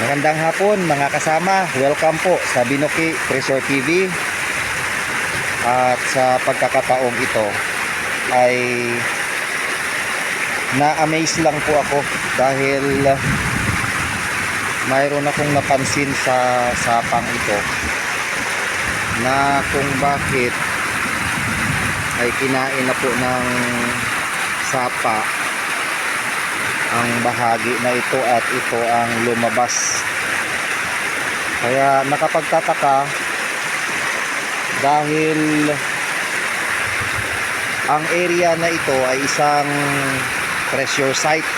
Magandang hapon mga kasama. Welcome po sa Binoki Treasure TV. At sa pagkakataong ito ay na-amaze lang po ako dahil mayroon akong napansin sa sapang ito na kung bakit ay kinain na po ng sapa ang bahagi na ito at ito ang lumabas. Kaya nakapagtataka dahil ang area na ito ay isang treasure site.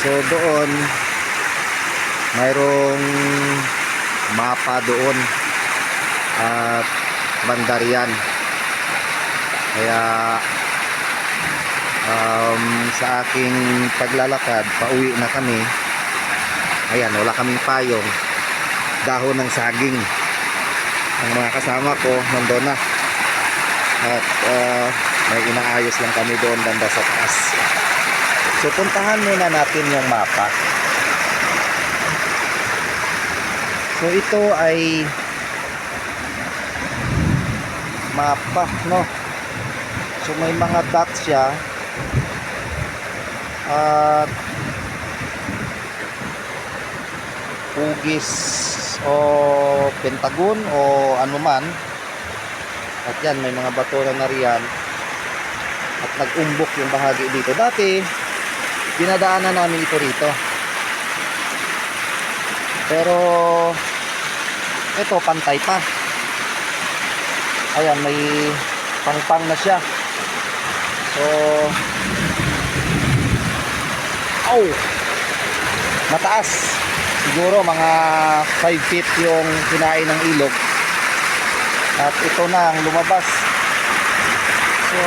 So doon mayroong mapa doon at bandarian. Kaya sa aking paglalakad pauwi na kami, ayan, wala kaming payong, dahon ng saging. Ang mga kasama ko nandun na at may inaayos lang kami doon banda sa taas. So puntahan muna natin yung mapa. So ito ay mapa, no? So may mga dots siya at hugis o pentagon o anuman. At yan, may mga bato na nariyan at nag-umbok yung bahagi dito. Dati dinadaanan namin ito rito, pero ito pantay pa. Ayan, may pangpang na siya. So mataas, siguro mga 5 feet yung kinain ng ilog at ito na ang lumabas. So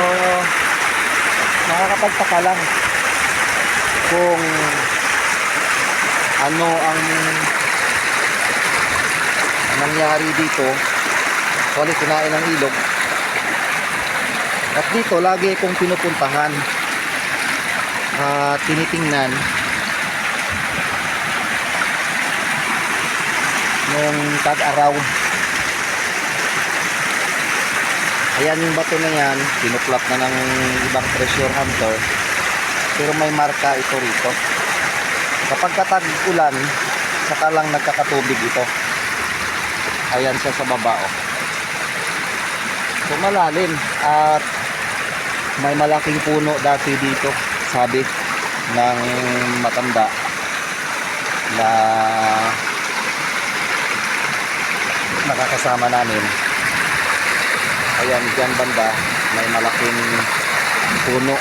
nakakapagtaka lang kung ano ang nangyari dito. Actually kinain ng ilog at dito lagi kong pinupuntahan at tinitingnan nung tag-araw. Ayan yung bato na yan, pinuplot na ng ibang treasure hunter, pero may marka ito rito. Kapag katag-ulan, saka lang nagkakatubig ito. Ayan siya sa baba, oh. So malalim at may malaking puno dati dito, sabi ng matanda na nakakasama namin. Ayan, dyan banda may malaking puno.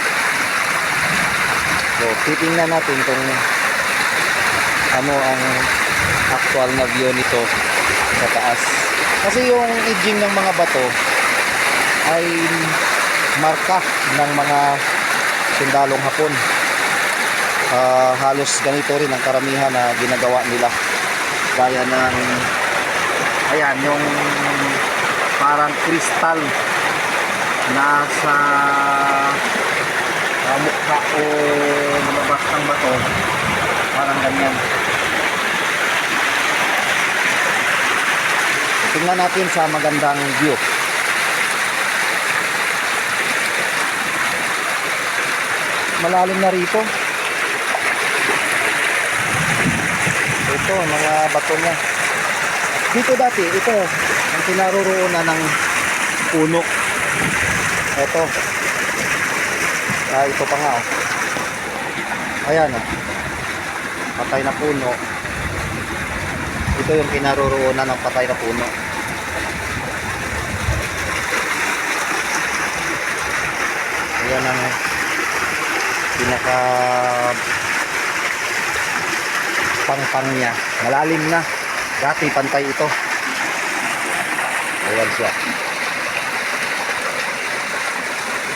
So titingnan natin kung ano ang actual na view nito sa taas, kasi yung edging ng mga bato ay marka ng mga sundalong Hapon. Halos ganito rin ang karamihan na ginagawa nila, gaya ng ayan, yung parang kristal na sa mukha o lumabas ng bato, parang ganyan. Tingnan natin sa magandang view. Malalim na rito. Ito, mga bato niya. Dito dati, ito ang kinaroroonan ng puno. Ito. Ito pa nga, oh. Ayan, oh. Patay na puno. Ito yung kinaroroonan ng patay na puno. Ayan ang pinaka pangpang niya. Malalim na. Dati pantay ito. Ayan siya.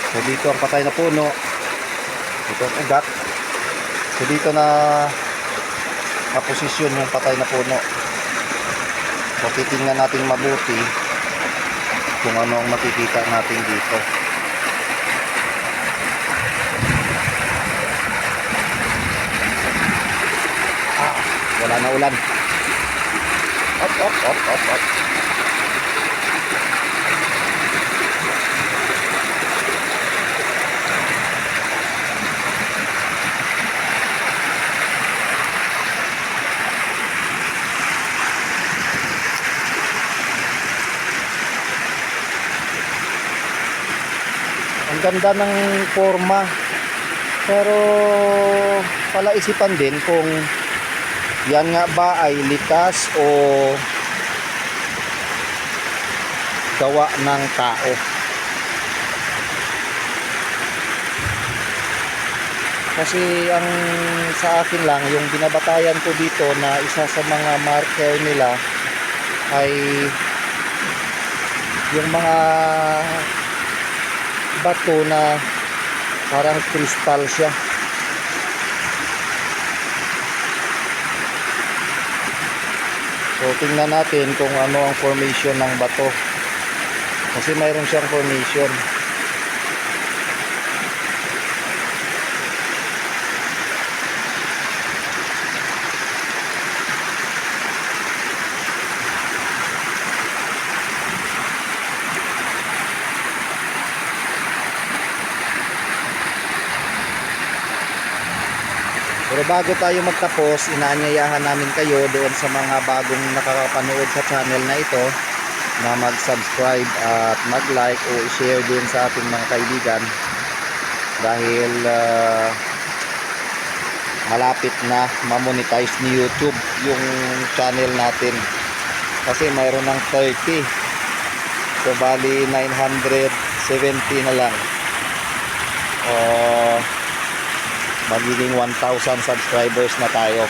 So dito ang patay na puno. Ito ang ugat. So dito na posisyon yung patay na puno. So titingnan natin mabuti kung ano ang makikita natin dito. na ulan. Op, op, op, op, op. Ang ganda ng forma, pero palaisipan din kung yan nga ba ay likas o gawa ng tao. Kasi ang sa akin lang, yung binabatayan ko dito na isa sa mga marker nila ay yung mga bato na parang kristal siya. So tingnan natin kung ano ang formation ng bato, kasi mayroon siyang formation. Pero bago tayo magtapos, inaanyayahan namin kayo doon sa mga bagong nakakapanood sa channel na ito na mag-subscribe at mag-like o i-share din sa ating mga kaibigan, dahil malapit na ma-monetize ni YouTube yung channel natin, kasi mayroon ng 30. So bali 970 na lang. Magiging 1,000 subscribers na tayo.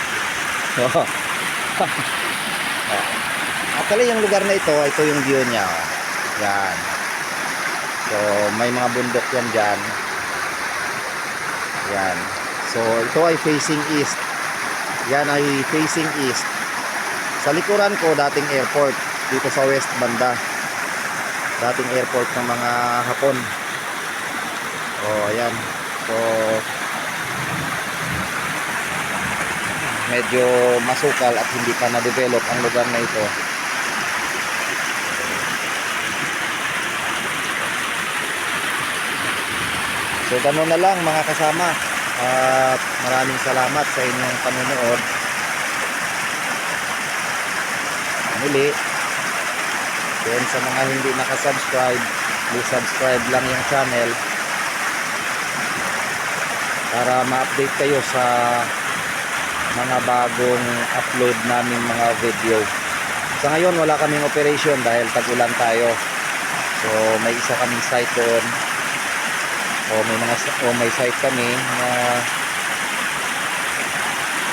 Actually yung lugar na ito yung view niya. Yan. So may mga bundok yan dyan. Yan. So ito ay facing east. Yan ay facing east. Sa likuran ko dating airport dito sa west banda. Dating airport ng mga Hapon. Ayan. So medyo masukal at hindi pa na-develop ang lugar na ito. So gano'n na lang mga kasama, at maraming salamat sa inyong panonood. Muli, then sa mga hindi nakasubscribe, please subscribe lang yung channel para ma-update kayo sa mga bagong upload naming mga video. Sa ngayon wala kaming operation dahil tag-ulan tayo. So may isa kaming site doon, may site kami na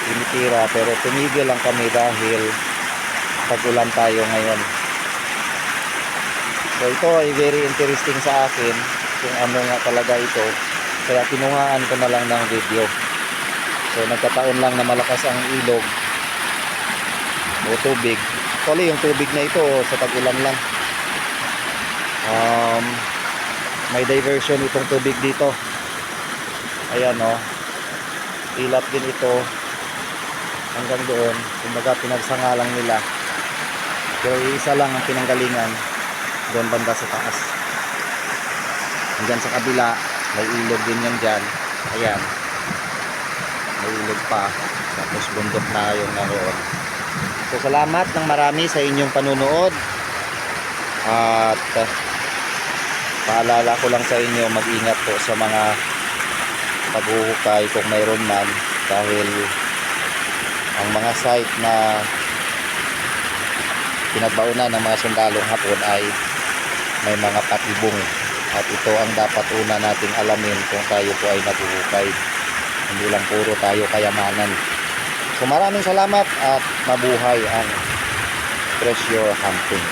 tinitira, pero tumigil lang kami dahil tag-ulan tayo ngayon. So ito ay very interesting sa akin kung ano nga talaga ito, kaya tinungaan ko na lang ng video. So nagkataon lang na malakas ang ilog o tubig. Actually yung tubig na ito sa tag-ulan lang, may diversion itong tubig dito. Ayan ilat din ito hanggang doon. Kumbaga pinagsangalang nila, pero isa lang ang pinanggalingan doon banda sa taas. Hanggang sa kabila may ilog din yan dyan. Ayan, may ilog pa, tapos bundok na yung naroon. So salamat ng marami sa inyong panunood, at paalala ko lang sa inyo, mag-ingat po sa mga paghuhukay kung mayroon man, dahil ang mga site na pinagbaunan ng mga sundalong Hapon ay may mga patibong, at ito ang dapat una nating alamin kung tayo po ay naghuhukay. Hindi lang puro tayo kayamanan. So maraming salamat at mabuhay ang treasure hunting.